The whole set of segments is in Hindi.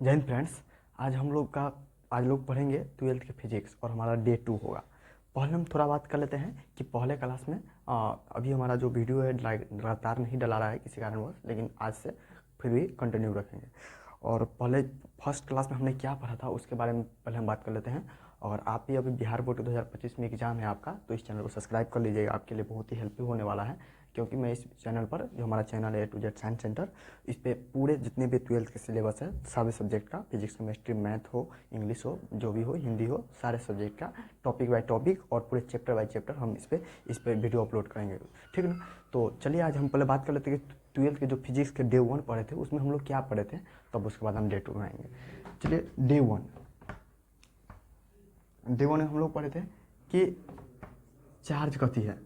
जय हिंद फ्रेंड्स। आज लोग पढ़ेंगे ट्वेल्थ के फिजिक्स और हमारा डे 2 होगा। पहले हम थोड़ा बात कर लेते हैं कि पहले क्लास में अभी हमारा जो वीडियो है लगातार नहीं डला रहा है किसी कारणवश, लेकिन आज से फिर भी कंटिन्यू रखेंगे। और पहले फर्स्ट क्लास में हमने क्या पढ़ा था उसके बारे में पहले हम बात कर लेते हैं। और आप भी अभी बिहार बोर्ड 2025 में एग्ज़ाम है आपका, तो इस चैनल को सब्सक्राइब कर लीजिएगा, आपके लिए बहुत ही हेल्पफुल होने वाला है। क्योंकि मैं इस चैनल पर, जो हमारा चैनल है A to Z science centre, इस पे पूरे जितने भी ट्वेल्थ के सिलेबस है सारे सब्जेक्ट का, फिजिक्स केमिस्ट्री मैथ हो, इंग्लिश हो, जो भी हो, हिंदी हो, सारे सब्जेक्ट का टॉपिक बाय टॉपिक और पूरे चैप्टर बाय चैप्टर हम इस पे वीडियो अपलोड करेंगे, ठीक है ना। तो चलिए आज हम पहले बात कर लेते हैं कि ट्वेल्थ के जो फिजिक्स के डे 1 पढ़े थे उसमें हम लोग क्या पढ़े थे, तब उसके बाद हम डे 2 में आएंगे। चलिए डे 1 में हम लोग पढ़े थे कि चार्ज कथी है,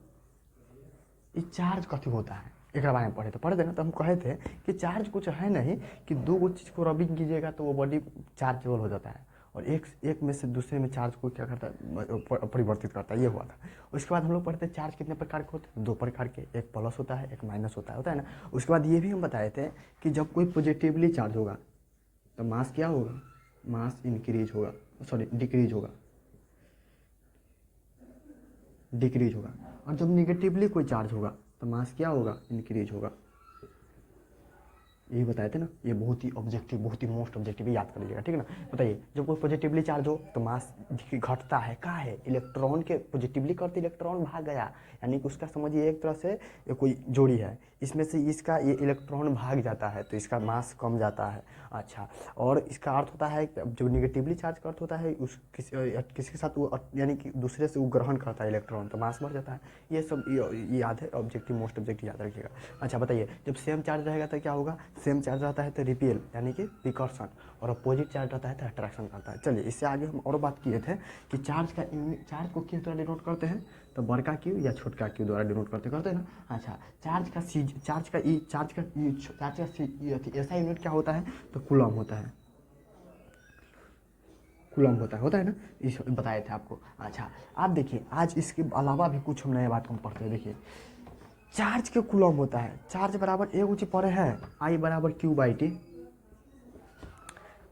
ये चार्ज कथी होता है, एक बारे में पढ़े थे ना। तो हम कहे थे कि चार्ज कुछ है नहीं कि दो गो चीज़ को रबिंग कीजिएगा तो वो बॉडी चार्जेबल हो जाता है, और एक में से दूसरे में चार्ज को क्या करता है, परिवर्तित करता है, ये हुआ था। उसके बाद हम लोग पढ़ते हैं चार्ज कितने प्रकार के होते हैं, दो प्रकार के, एक प्लस होता है एक माइनस होता है ना। उसके बाद ये भी हम बताए थे कि जब कोई पॉजिटिवली चार्ज होगा तो मास क्या होगा, मास इंक्रीज होगा, सॉरी डिक्रीज होगा। और जब निगेटिवली कोई चार्ज होगा तो मास क्या होगा, इंक्रीज होगा। यही बताए थे ना, ये बहुत ही ऑब्जेक्टिव, बहुत ही मोस्ट ऑब्जेक्टिव, याद कर लीजिएगा, ठीक है ना। बताइए, जब कोई पॉजिटिवली चार्ज हो तो मास घटता है, कहाँ है, इलेक्ट्रॉन के पॉजिटिवली करते इलेक्ट्रॉन भाग गया, यानी कि उसका समझिए एक तरह से ये कोई जोड़ी है, इसमें से इसका ये इलेक्ट्रॉन भाग जाता है तो इसका मास कम जाता है। अच्छा, और इसका अर्थ होता है जो निगेटिवली चार्ज का अर्थ होता है उस किसी के साथ वो, यानी कि दूसरे से वो ग्रहण करता है इलेक्ट्रॉन तो मास बढ़ जाता है। ये सब ये याद है, ऑब्जेक्टिव मोस्ट ऑब्जेक्टिव याद रखिएगा। अच्छा बताइए, जब सेम चार्ज रहेगा तो क्या होगा, सेम चार्ज रहता है तो रिपेल यानी कि विकर्षण, और अपोजिट चार्ज रहता है तो अट्रैक्शन करता है। चलिए इससे आगे हम और बात किए थे कि चार्ज को किस द्वारा डिनोट करते हैं, तो बड़का क्यू या छोटका क्यू द्वारा डिनोट करते हैं ना। अच्छा, चार्ज का ऐसा यूनिट क्या होता है, तो कूलम होता है, होता है ना, इस बताए थे आपको। अच्छा, आप देखिए आज इसके अलावा भी कुछ हम नए बात हम पढ़ते हैं। देखिए, चार्ज के कूलम होता है, चार्ज बराबर एक ऊँची पड़े है आई बराबर क्यू बाई टी,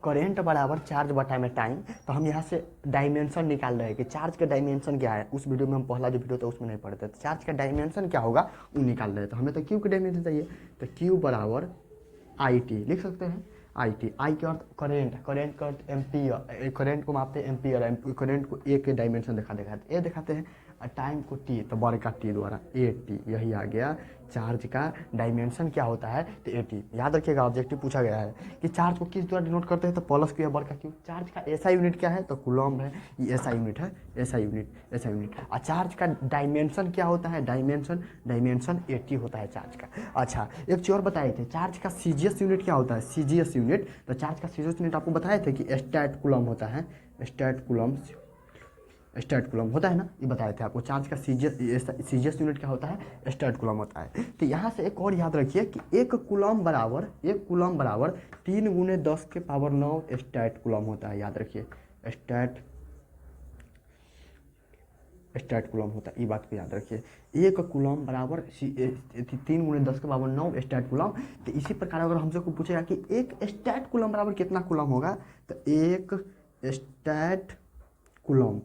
करेंट बराबर चार्ज बटा में टाइम। तो हम यहाँ से डायमेंशन निकाल रहे हैं कि चार्ज का डायमेंशन क्या है। उस वीडियो में हम पहला जो वीडियो था उसमें नहीं पढ़ते, तो चार्ज का डायमेंशन क्या होगा वो निकाल रहे हैं। तो हमें तो क्यू का डायमेंशन चाहिए, तो क्यू बराबर आई टी लिख सकते हैं। आई के अर्थ करेंट का अर्थ एम्पियर, करेंट को मापते हैं एम्पियर, करेंट को ए के डायमेंशन दिखाते ए दिखाते हैं, और टाइम को टी, तो बड़े का टी द्वारा ए टी, यही आ गया चार्ज का डायमेंशन क्या होता है, तो ए टी। याद रखिएगा, ऑब्जेक्टिव पूछा गया है कि चार्ज को किस द्वारा डिनोट करते हैं, तो प्लस क्यू या बड़का क्यू। चार्ज का ऐसा यूनिट क्या है, तो कूलम है, ये ऐसा यूनिट है, ऐसा यूनिट। और चार्ज का डायमेंशन क्या होता है, डायमेंशन 80 होता है चार्ज का। अच्छा, एक चीज़ और बताए थे, चार्ज का सीजीएस यूनिट क्या होता है, सीजीएस यूनिट। तो चार्ज का सीजीएस यूनिट आपको बताए थे कि स्टैट कूलम होता है, स्टैट कूलम होता है ना, ये बताए थे आपको। चार्ज का सीजीएस यूनिट क्या होता है, स्टैट कूलम होता है। तो यहाँ से एक और याद रखिए कि एक कूलम बराबर 3 × 10⁹ स्टैट कूलम होता है। याद रखिए, स्टैट कूलम होता है, ये बात को याद रखिए। एक कूलम बराबर 3 × 10⁹ स्टैट कूलम। तो इसी प्रकार अगर हमसे को पूछेगा कि एक स्टैट कूलम बराबर कितना कूलम होगा, तो एक स्टैट कूलम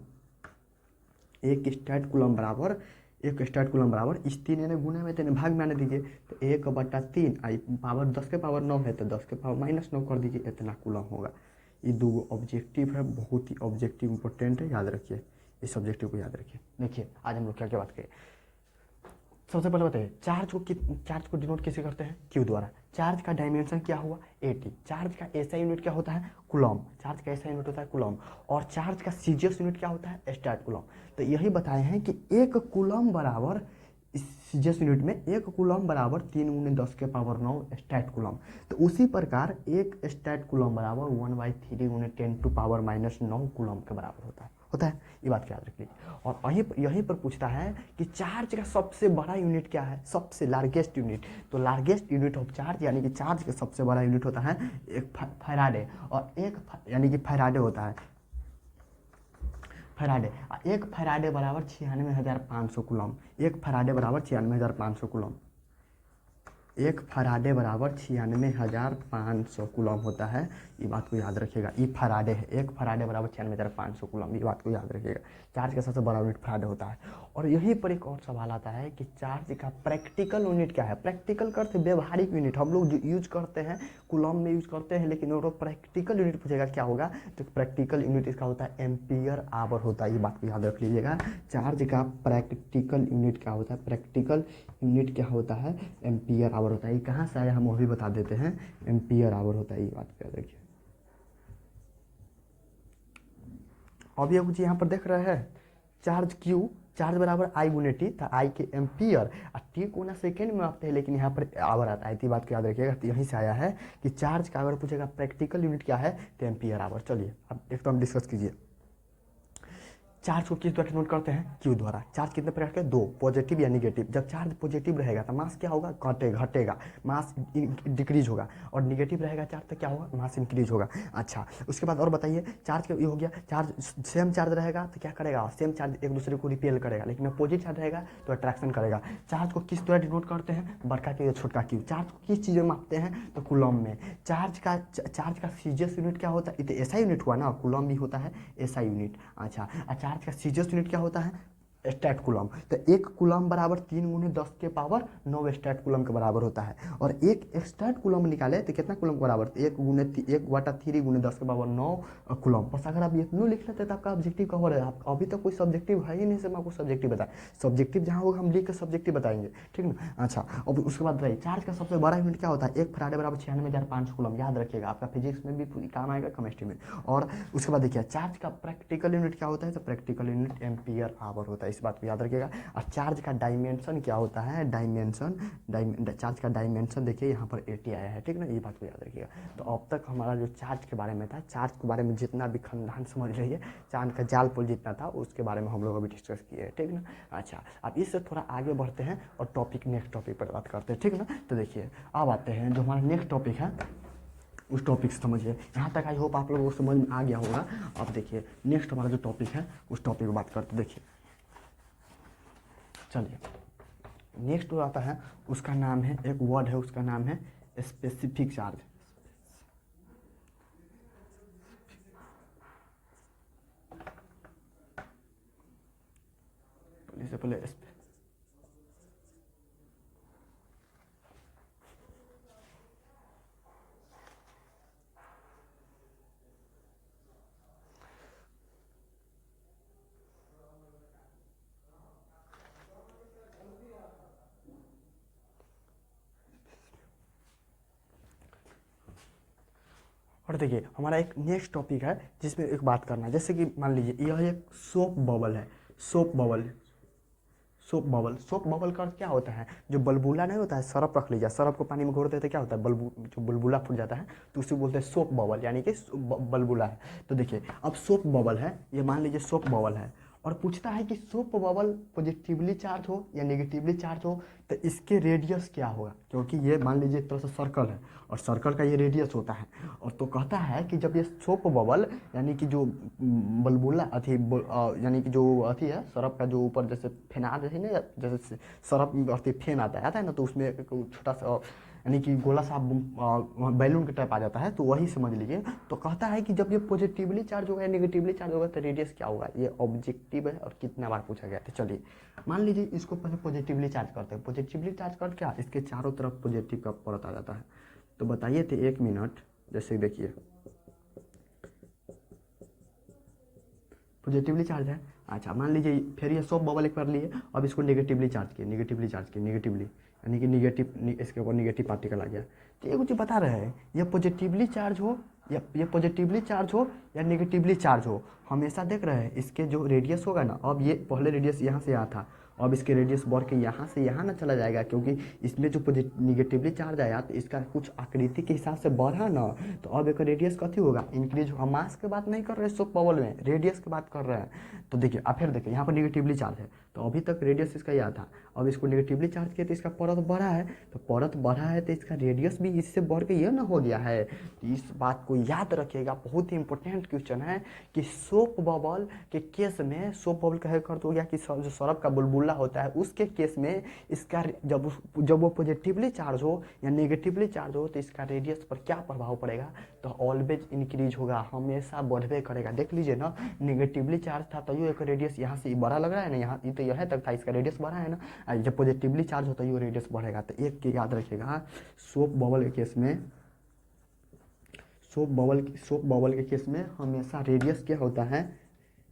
इस 3 ने गुने में 3 भाग में आने दीजिए, तो 1/3 आई पावर 10⁹ है तो 10⁻⁹ कर दीजिए, इतना कूलम होगा। ये दो ऑब्जेक्टिव है, बहुत ही ऑब्जेक्टिव इंपॉर्टेंट है, याद रखिए, इस ऑब्जेक्टिव को याद रखिए। देखिए आज हम लोग क्या क्या बात करें। सबसे पहले बताइए, चार्ज को डिनोट कैसे करते हैं, क्यू द्वारा। चार्ज का डायमेंशन क्या हुआ, 80। चार्ज का ऐसा यूनिट क्या होता है, कूलम। चार्ज का ऐसा यूनिट होता है कूलम। और चार्ज का सीजीएस यूनिट क्या होता है, स्टैट कूलम। तो यही बताए हैं कि एक कूलम बराबर, इस सीजीएस यूनिट में एक कूलम बराबर 3 × 10⁹ स्टैट कूलम। तो उसी प्रकार एक स्टैट कूलम बराबर 1/3 × 10⁻⁹ कूलम के बराबर होता है। ये बात याद रखिए। और यहीं पर पूछता है कि चार्ज का सबसे बड़ा यूनिट क्या है, सबसे लार्जेस्ट यूनिट। तो लार्जेस्ट यूनिट ऑफ चार्ज, यानी कि चार्ज का सबसे बड़ा यूनिट होता है एक फैराडे, और यानी कि फैराडे होता है, एक फैराडे बराबर 96,500 कूलम। एक फैराडे बराबर 96,500 कूलम। एक फराडे बराबर 96,500 कूलम होता है, ये बात को याद रखिएगा। ये फराडे है, एक फराडे बराबर 96,500 कूलम, ये बात को याद रखिएगा। चार्ज का सबसे बड़ा यूनिट फराडे होता है। और यहीं पर एक और सवाल आता है कि चार्ज का प्रैक्टिकल यूनिट क्या है। प्रैक्टिकल का अर्थ व्यवहारिक यूनिट, हम लोग जो यूज करते हैं कूलम में यूज करते हैं, लेकिन वो प्रैक्टिकल यूनिट पूछेगा क्या होगा, तो प्रैक्टिकल यूनिट इसका होता है एम्पियर आवर होता है, ये बात को याद रख लीजिएगा। चार्ज का प्रैक्टिकल यूनिट क्या होता है, प्रैक्टिकल यूनिट क्या होता है, एम्पियर आवर होता है। ये कहाँ से आया हम वो भी बता देते हैं, एम्पियर आवर होता है, ये बात याद रखिए। अब ये कुछ यहाँ पर देख रहे हैं, चार्ज क्यू, चार्ज बराबर आई गुने टी, था आई के एम्पियर और टी कोना सेकेंड में आते हैं, लेकिन यहाँ पर आवर आता है, तो बात को याद रखिएगा। तो यहीं से आया है कि चार्ज का अगर पूछेगा प्रैक्टिकल यूनिट क्या है, तो एम्पियर आवर। चलिए अब एक तो हम डिस्कस कीजिए। चार्ज को किस द्वारा नोट करते हैं, क्यू द्वारा। चार्ज कितने प्रकार के, दो, पॉजिटिव या निगेटिव। जब चार्ज पॉजिटिव रहेगा तो मास क्या होगा, घटेगा, मास डिक्रीज होगा। और निगेटिव रहेगा चार्ज तो क्या होगा, मास इंक्रीज होगा। अच्छा, उसके बाद और बताइए, चार्ज का ये हो गया, चार्ज सेम चार्ज रहेगा तो क्या करेगा, सेम चार्ज एक दूसरे को रिपेल करेगा, लेकिन अपोजिट चार्ज रहेगा तो अट्रैक्शन करेगा। चार्ज को किस द्वारा डिनोट करते हैं, बड़का क्यू या छोटका क्यू। चार्ज को किस चीज़ में मापते हैं, तो कूलम में। चार्ज का सीजीएस यूनिट क्या होता है, ये तो एसआई यूनिट हुआ ना, कूलम भी होता है एसआई यूनिट। अच्छा, चार्ज का सीजीएस यूनिट क्या होता है, स्टैट कूलम। तो एक कूलम बराबर 3 गुने 10 के पावर 9 स्टैट कूलम के बराबर होता है। और एक स्टैट कूलम निकाले तो कितना कूलम के बराबर, 1/3 × 10 के पावर 9 कूलम। बस अगर आप इतना लिख लेते तो आपका ऑब्जेक्टिव कवर है। आप अभी तक कोई सब्जेक्टिव है ही नहीं, से आपको सब्जेक्टिव बताए। सब्जेक्टिव जहाँ होगा हम लिख के सब्जेक्टिव बताएंगे, ठीक ना। अच्छा, अब उसके बाद बताइए, चार्ज का सबसे बड़ा यूनिट क्या होता है, एक फराडे बराबर 96,500 कूलम। याद रखिएगा, आपका फिजिक्स में भी पूरी काम आएगा, केमिस्ट्री में। और उसके बाद देखिए, चार्ज का प्रैक्टिकल यूनिट क्या होता है, तो प्रैक्टिकल यूनिट एम्पियर आवर होता है, इस बात को याद रखिएगा। और चार्ज का डायमेंशन क्या होता है, चार्ज का डायमेंशन देखिए यहाँ पर 80 आया है, ठीक ना, ये बात को याद रखिएगा। तो अब तक हमारा जो चार्ज के बारे में था, चार्ज के बारे में जितना भी खानदान समझ रही है, चांद का जाल पुल जितना था, उसके बारे में हम लोग अभी डिस्कस किए हैं, ठीक ना। अच्छा, अब इससे थोड़ा आगे बढ़ते हैं और नेक्स्ट टॉपिक पर बात करते हैं, ठीक ना। तो देखिए, अब आते हैं जो हमारा नेक्स्ट टॉपिक है, उस टॉपिक से समझिए। यहाँ तक आई होप आप लोगों को समझ में आ गया होगा। अब देखिए, नेक्स्ट हमारा जो टॉपिक है, उस टॉपिक पर बात करते, देखिए चलिए। नेक्स्ट जो आता है उसका नाम है, एक वर्ड है उसका नाम है स्पेसिफिक चार्ज। इससे पहले और देखिए, हमारा एक नेक्स्ट टॉपिक है जिसमें एक बात करना है। जैसे कि मान लीजिए यह एक सोप बबल है, सोप बबल का अर्थ क्या होता है, जो बलबूला नहीं होता है, सरफ रख लीजिए, सरफ को पानी में घोर देते क्या होता है, जो बुलबुला फूट जाता है, तो उसे बोलते हैं सोप बबल, यानी कि बलबूला है। तो देखिए, अब सोप बबल है, ये मान लीजिए सोप बबल है, और पूछता है कि सोप बबल पॉजिटिवली चार्ज हो या नेगेटिवली चार्ज हो, तो इसके रेडियस क्या होगा। क्योंकि ये मान लीजिए एक तरह से सर्कल है, और सर्कल का ये रेडियस होता है। और तो कहता है कि जब ये सोप बबल, यानी कि जो बलबुला यानी कि जो अथी है, सरफ का जो ऊपर जैसे फेना जैसे ना, जैसे सरफ में अथी फेन आता है ना, तो उसमें एक छोटा सा यानी कि गोला सा बैलून के टाइप आ जाता है, तो वही समझ लीजिए। तो कहता है कि जब ये पॉजिटिवली चार्ज होगा या नेगेटिवली चार्ज होगा, तो रेडियस क्या होगा। ये ऑब्जेक्टिव है और कितना बार पूछा गया। तो चलिए, मान लीजिए इसको पहले पॉजिटिवली चार्ज करते हैं। पॉजिटिवली चार्ज कर क्या, इसके चारों तरफ पॉजिटिव का परत आ जाता है। तो बताइए थे 1 मिनट, जैसे देखिए पॉजिटिवली चार्ज है। अच्छा, मान लीजिए फिर ये सोप बबल एक बार लिए, अब इसको नेगेटिवली चार्ज किए, नेगेटिवली, यानी कि इसके ऊपर नेगेटिव पार्टिकल आ गया। तो ये कुछ बता रहे हैं, ये पॉजिटिवली चार्ज हो या नेगेटिवली चार्ज हो, हमेशा देख रहे हैं इसके जो रेडियस होगा ना, अब ये पहले रेडियस यहाँ से यहाँ था, अब इसके रेडियस बढ़ के यहाँ से यहाँ ना चला जाएगा, क्योंकि इसमें जो निगेटिवली चार्ज आया तो इसका कुछ आकृति के हिसाब से बढ़ा ना, तो अब एक रेडियस कथी होगा, इंक्रीज होगा। मास की बात नहीं कर रहे हैं सोप बबल में, रेडियस की बात कर रहे हैं। तो देखिए, अब फिर देखिए यहाँ पर निगेटिवली चार्ज है, तो अभी तक रेडियस इसका यह था, अब इसको नेगेटिवली चार्ज किया तो इसका परत बढ़ा है, तो परत बढ़ा है तो इसका रेडियस भी इससे बढ़ के ये ना हो गया है। तो इस बात को याद रखिएगा, बहुत ही इंपॉर्टेंट क्वेश्चन है कि सोप बबल के केस में, सोप बबल का अर्थ हो गया कि जो सरफ का बुलबुला बोला होता है उसके केस में इसका जब वो पॉजिटिवली चार्ज हो या नेगेटिवली चार्ज हो तो इसका रेडियस पर क्या प्रभाव पड़ेगा, तो ऑलवेज इंक्रीज होगा, हमेशा बढ़वे करेगा। देख लीजिए ना, नेगेटिवली चार्ज था तो ये एक रेडियस यहाँ से बड़ा लग रहा है ना, यहाँ ये तो यह तक था, इसका रेडियस बढ़ा है ना, जब पॉजिटिवली चार्ज होता है ये रेडियस बढ़ेगा। तो एक के याद रखिएगा, सोप बबल के केस में, सोप बबल के केस में हमेशा रेडियस क्या होता है,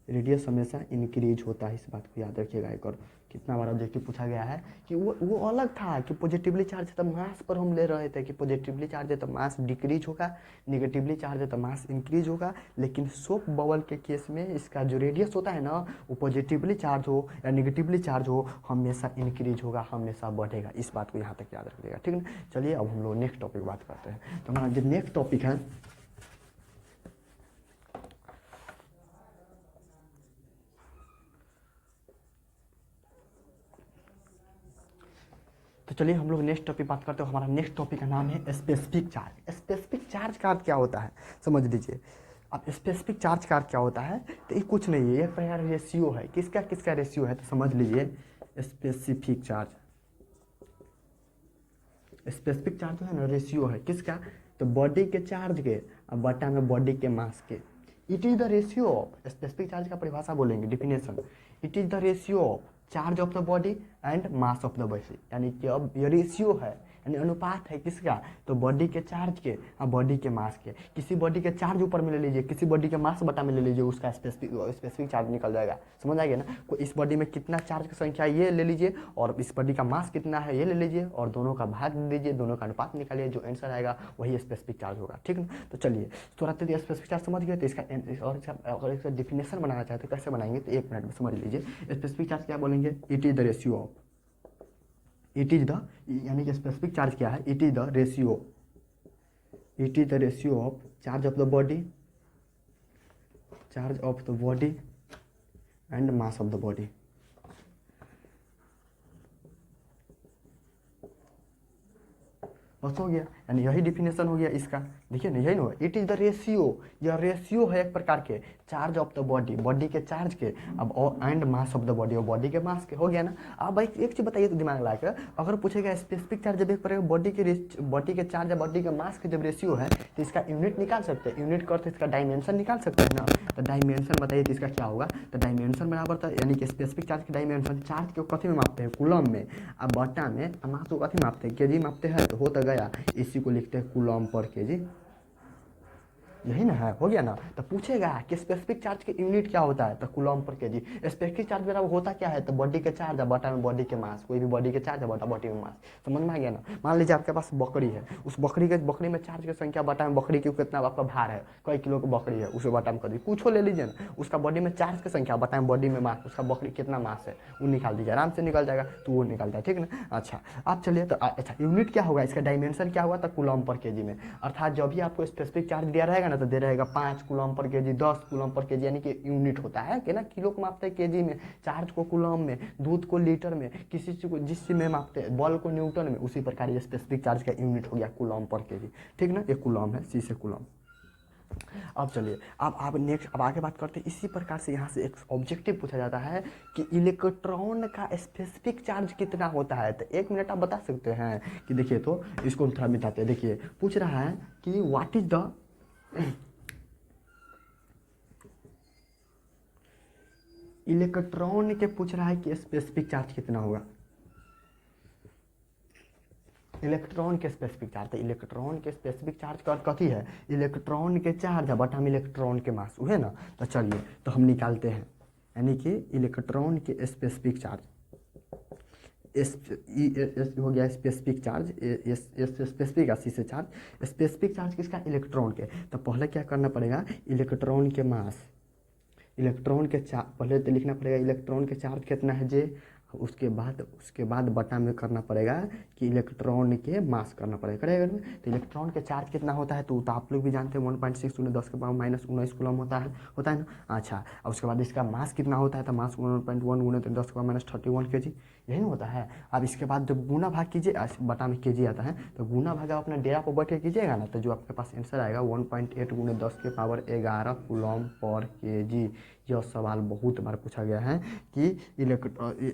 रेडियस हमेशा इंक्रीज होता है। इस बात को याद रखिएगा। एक और कितना बार ऑब्जेक्टिव पूछा गया है कि वो अलग था कि पॉजिटिवली चार्ज है तो मास पर हम ले रहे थे कि पॉजिटिवली चार्ज है तो मास डिक्रीज होगा, नेगेटिवली चार्ज है तो मास इंक्रीज होगा। लेकिन सोप बबल के केस में इसका जो रेडियस होता है ना, वो पॉजिटिवली चार्ज हो या नेगेटिवली चार्ज हो हमेशा इंक्रीज होगा, हमेशा बढ़ेगा। इस बात को यहाँ तक याद रखिएगा, ठीक है ना। चलिए अब हम लोग नेक्स्ट टॉपिक बात करते हैं। तो हमारा जो नेक्स्ट टॉपिक है, तो चलिए हम लोग नेक्स्ट टॉपिक बात करते हैं। हमारा नेक्स्ट टॉपिक का नाम है स्पेसिफिक चार्ज। स्पेसिफिक चार्ज का अर्थ क्या होता है समझ लीजिए। अब स्पेसिफिक चार्ज का अर्थ क्या होता है, तो ये कुछ नहीं है, ये प्रकार रेशियो है। किसका किसका रेशियो है, तो समझ लीजिए स्पेसिफिक चार्ज। स्पेसिफिक चार्ज जो है ना, रेशियो है किसका, तो बॉडी के चार्ज के और बटा में बॉडी के मास के। It is the ratio of, specific charge का परिभाषा बोलेंगे, definition, it is the ratio of charge of the body and mass of the body. यानी कि अब ये रेशियो है, यानी अनुपात है किसका, तो बॉडी के चार्ज के और बॉडी के मास के। किसी बॉडी के चार्ज ऊपर में ले लीजिए, किसी बॉडी के मास बटा में ले लीजिए, उसका स्पेसिफिक चार्ज निकल जाएगा। समझ आएगा ना, कोई इस बॉडी में कितना चार्ज की संख्या ये ले लीजिए और इस बॉडी का मास कितना है ये ले लीजिए और दोनों का भाग दे दीजिए, दोनों का अनुपात निकालिए, जो आंसर आएगा वही स्पेसिफिक चार्ज होगा, ठीक ना। तो चलिए थोड़ा तो स्पेसिफिक चार्ज समझ गए, तो इसका अगर इसका डिफिनेशन बनाना चाहते हैं कैसे बनाएंगे, तो 1 मिनट में समझ लीजिए। स्पेसिफिक चार्ज क्या बोलेंगे, it is the ratio of, it is the, यानी कि स्पेसिफिक चार्ज क्या है, it is the ratio, it is the ratio of charge of the body, charge of the body and mass of the body. बस हो गया, यानी यही डिफिनेशन हो गया इसका। देखिए ना, यही ना, इट इज द रेशियो, यह रेशियो है एक प्रकार के charge of the body, body के चार्ज के, अब and mass of the body, और बॉडी के मास के। हो गया ना। अब भाई एक चीज बताइए तो दिमाग लगा कर, अगर पूछेगा स्पेसिफिक चार्ज जब एक प्रकार बॉडी के चार्ज या बॉडी के मास के जब रेशियो है तो इसका यूनिट निकाल सकते हैं, यूनिट करते इसका डायमेंशन निकाल सकते हैं ना। तो डायमेंशन बताइए तो इसका क्या होगा, तो डायमेंशन बराबर था, यानी कि स्पेसिफिक चार्ज की डायमेंशन, चार्ज को कथी में मापते हैं, कूलम में, अब बटा में मास को कथी मापते हैं, केजी मापते हैं, तो हो तो गया, इसी को लिखते हैं कूलम पर केजी। यही ना है, हो गया ना। तो पूछेगा कि स्पेसिफिक चार्ज की यूनिट क्या होता है, तो coulomb per KG. Specific charge बराबर होता क्या है, तो बॉडी के चार्ज बटा में बॉडी के मास, कोई भी बॉडी के चार्ज बटा बॉडी में मास। समझ में आ गया ना। मान लीजिए आपके पास बकरी है, उस बकरी में चार्ज की संख्या बटा में बकरी की कितना आपका भार है, कई किलो की बकरी है, उसे बटा में कर दीजिए, कुछ ले लीजिए ना, उसका बॉडी में चार्ज की संख्या बटा में बॉडी में मास, उसका बकरी कितना मास है वो निकाल दीजिए, आराम से निकल जाएगा, तो वो निकल जाए, ठीक ना। अच्छा आप चलिए, तो अच्छा यूनिट क्या होगा, इसका डायमेंशन क्या होगा, तो कूलम पर केजी में। अर्थात जब भी आपको स्पेसिफिक चार्ज दिया रहेगा ना, तो दे रहेगा 5 coulomb per KG, 10 coulomb per KG, यानी कि यूनिट होता है कि ना, किलो को मापते हैं केजी में, चार्ज को कूलम में, दूध को लीटर में, किसी चीज को जिस चीज में मापते हैं, बॉल को न्यूटन में, उसी प्रकार ये स्पेसिफिक चार्ज का यूनिट हो गया कूलम पर केजी, ठीक ना। ये कूलम है, सी से कूलम। अब चलिए, अब आप नेक्स्ट, अब आगे बात करते हैं। इसी प्रकार से यहाँ से एक ऑब्जेक्टिव पूछा जाता है कि इलेक्ट्रॉन का स्पेसिफिक चार्ज कितना होता है, तो 1 मिनट आप बता सकते हैं कि देखिए, तो इसको हम थोड़ा मिटाते हैं। देखिए पूछ रहा है कि व्हाट इज द इलेक्ट्रॉन के पूछ रहा है कि स्पेसिफिक चार्ज कितना होगा, इलेक्ट्रॉन के स्पेसिफिक चार्ज। तो इलेक्ट्रॉन के स्पेसिफिक चार्ज का कथी है, इलेक्ट्रॉन के चार्ज बटा में इलेक्ट्रॉन के मास, हुए ना। तो चलिए तो हम निकालते हैं, यानी कि इलेक्ट्रॉन के स्पेसिफिक चार्ज, हो गया स्पेसिफिक चार्ज, स्पेसिफिक सी से चार्ज, स्पेसिफिक चार्ज किसका, इलेक्ट्रॉन के। तो पहले क्या करना पड़ेगा, इलेक्ट्रॉन के मास, इलेक्ट्रॉन के चार्ज पहले तो लिखना पड़ेगा, इलेक्ट्रॉन के चार्ज कितना है जे, उसके बाद बटा में करना पड़ेगा कि इलेक्ट्रॉन के मास करना पड़ेगा, करेगा ना। तो इलेक्ट्रॉन के चार्ज कितना होता है, तो आप लोग भी जानते हैं 1.6 × 10⁻⁻19 कूलम होता है ना। अच्छा, और उसके बाद इसका मास कितना होता है, तो मास 1.1 × 10⁻31 kg, यही ना होता है। अब इसके बाद जब गुना भाग कीजिए, बटा में केजी आता है, तो गुना भाग आप अपना डेरा पर बैठ के कीजिएगा ना, तो जो आपके पास आंसर आएगा 1.8 गुने 10 के पावर 11 कूलम पर केजी। यह सवाल बहुत बार पूछा गया है कि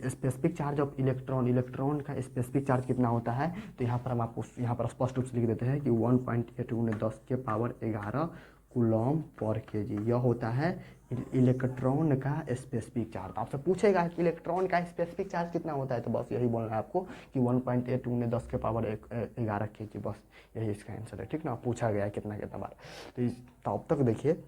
specific charge of electron, electron का स्पेसिफिक चार्ज कितना होता है। तो यहाँ पर हम आपको यहाँ पर स्पष्ट रूप से लिख देते हैं कि 1.8 गुने 10 के पावर 11 कूलम पर केजी। यह होता है इलेक्ट्रॉन का स्पेसिफिक चार्ज। आपसे पूछेगा कि इलेक्ट्रॉन का स्पेसिफिक चार्ज कितना होता है, तो बस यही बोलना है आपको कि 1.8 गुने 10 के पावर 11 केजी, बस यही इसका आंसर है। ठीक ना, पूछा गया है कितना कितना बार। तो तब तक देखिए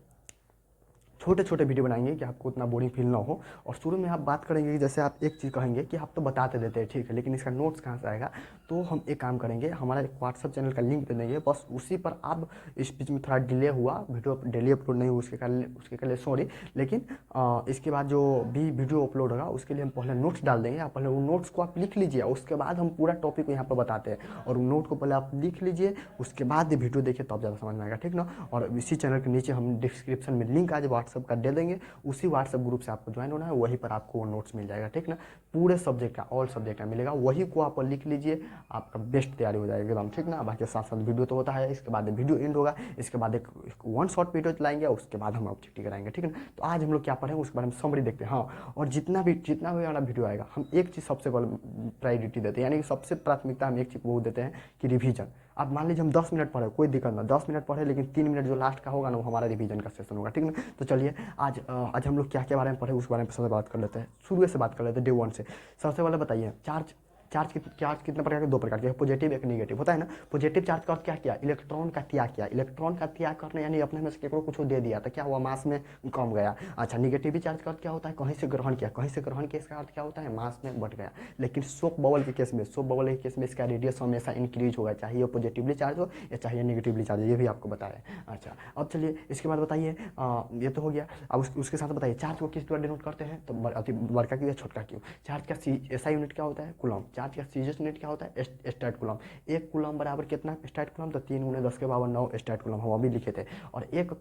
छोटे छोटे वीडियो बनाएंगे कि आपको उतना बोरिंग फील ना हो। और शुरू में आप बात करेंगे कि जैसे आप एक चीज़ कहेंगे कि आप तो बताते देते हैं, ठीक है, लेकिन इसका नोट्स कहाँ से आएगा। तो हम एक काम करेंगे, हमारा एक व्हाट्सअप चैनल का लिंक दे देंगे, बस उसी पर आप, इस बीच में थोड़ा डिले हुआ, वीडियो डेली अपलोड नहीं हुआ उसके लिए सॉरी, लेकिन इसके बाद जो भी वीडियो अपलोड होगा उसके लिए हम पहले नोट्स डाल देंगे। आप पहले उन नोट्स को आप लिख लीजिए, उसके बाद हम पूरा टॉपिक यहाँ पर बताते हैं। और उन नोट को पहले आप लिख लीजिए, उसके बाद वीडियो देखिए, तब ज़्यादा समझ में आएगा। ठीक ना। और इसी चैनल के नीचे हम डिस्क्रिप्शन में लिंक आज व्हाट्सअप का दे देंगे, उसी व्हाट्सएप ग्रुप से आपको ज्वाइन होना है, वहीं पर आपको वो नोट्स मिल जाएगा। ठीक ना, पूरे सब्जेक्ट का, ऑल सब्जेक्ट का मिलेगा, वही को आप लिख लीजिए, आपका बेस्ट तैयारी हो जाएगी एकदम। ठीक ना, बाकी साथ साथ वीडियो तो होता है, इसके बाद वीडियो एंड होगा, इसके बाद एक वन शॉट वीडियो चलाएंगे, उसके बाद हम ऑब्जेक्टिव कराएंगे। ठीक है ना, तो आज हम लोग क्या पढ़ेंगे उसके बारे में समरी देखते हैं। हाँ, और जितना भी वाला वीडियो आएगा, हम एक चीज़ सबसे पहले प्रायोरिटी देते हैं, यानी कि सबसे प्राथमिकता हम एक चीज़ वो देते हैं कि रिवीजन। अब मान लीजिए हम 10 मिनट पढ़े, कोई दिक्कत ना, 10 मिनट पढ़े, लेकिन 3 मिनट जो लास्ट का होगा ना, वो हमारा रिवीजन का सेशन होगा। ठीक ना, तो चलिए आज हम लोग क्या क्या बारे में पढ़े उसके बारे में सबसे बात कर लेते हैं, शुरू से बात कर लेते हैं, डे 1 से। सबसे पहले बताइए, चार्ज कितने प्रकार के, 2 प्रकार के, पॉजिटिव एक नेगेटिव होता है ना। पॉजिटिव चार्ज का क्या किया, इलेक्ट्रॉन का त्याग किया, इलेक्ट्रॉन का त्याग करने यानी अपने में से केवल कुछ दे दिया, तो क्या हुआ, मास में कम गया। अच्छा, निगेटिव चार्ज का क्या होता है, कहीं से ग्रहण किया, कहीं से ग्रहण किया, इसका अर्थ क्या होता है, मास में बढ़ गया। लेकिन सोप बबल के केस में इसका रेडियस हमेशा इंक्रीज होगा, चाहे ये पॉजिटिवली चार्ज हो या चाहे नेगेटिवली चार्ज हो, ये भी आपको बताया। अच्छा, अब चलिए इसके बाद बताइए, ये तो हो गया। अब उसके साथ बताइए चार्ज को किस द्वारा डिनोट करते हैं, तो बड़का क्यों या छोटका क्यों। चार्ज का ऐसा यूनिट क्या होता है, कूलम। चार्ज का सीजीएस यूनिट क्या होता है, स्टैट कूलम। एक कूलम बराबर कितना स्टैट कूलम, तो 3 गुने 10 के पावर 9 स्टैट कूलम, हम अभी लिखे थे। और एक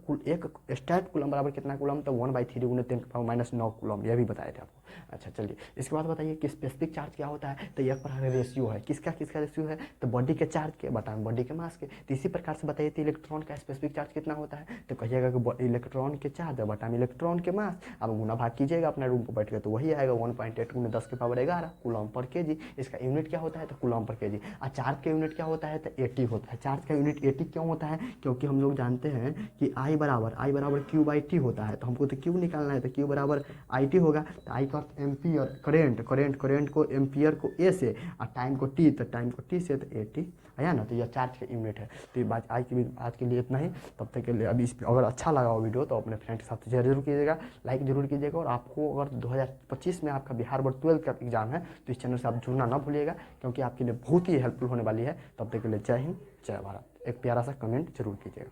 स्टैट कूलम बराबर कितना कूलम, तो 1/3 गुने 10 के पावर -9 कूलम, यह भी बताए थे आपको। अच्छा, चलिए इसके बाद बताइए कि स्पेसिफिक चार्ज क्या होता है, तो एक प्रकार रेशियो है, किसका रेशियो है, तो बॉडी के चार्ज के बटा बॉडी के मास के। तो इसी प्रकार से बताइए इलेक्ट्रॉन का स्पेसिफिक चार्ज कितना होता है, तो कहिएगा कि इलेक्ट्रॉन के चार्ज बटा में इलेक्ट्रॉन के मास। अब गुना भाग कीजिएगा अपने रूम पर बैठ के, तो वही आएगा 1.8 गुने 10 के पावर 11 कूलम पर केजी। इसका यूनिट क्या होता है, तो कूलम पर केजी। और चार्ज का यूनिट क्या होता है, तो 80 होता है। चार्ज का यूनिट 80 क्यों होता है, क्योंकि हम लोग जानते हैं कि I बराबर Q/T होता है, तो हमको तो Q निकालना है, तो Q बराबर IT होगा। तो I का एम्पियर, करेंट को एम्पियर को A से, और टाइम को T, तो टाइम को T से, तो 80 आया ना। तो यह चार्ज का यूनिट है। तो ये बात आज के लिए इतना ही। तब तक के लिए अभी अगर अच्छा लगा हो वीडियो, तो अपने फ्रेंड के साथ शेयर जरूर कीजिएगा, लाइक जरूर कीजिएगा। और आपको अगर 2025 में आपका बिहार बोर्ड 12th का एग्जाम है, तो इस चैनल से आप जुड़ना ना भूलिएगा, क्योंकि आपके लिए बहुत ही हेल्पफुल होने वाली है। तब तक के लिए जय हिंद, जय भारत। एक प्यारा सा कमेंट जरूर कीजिएगा।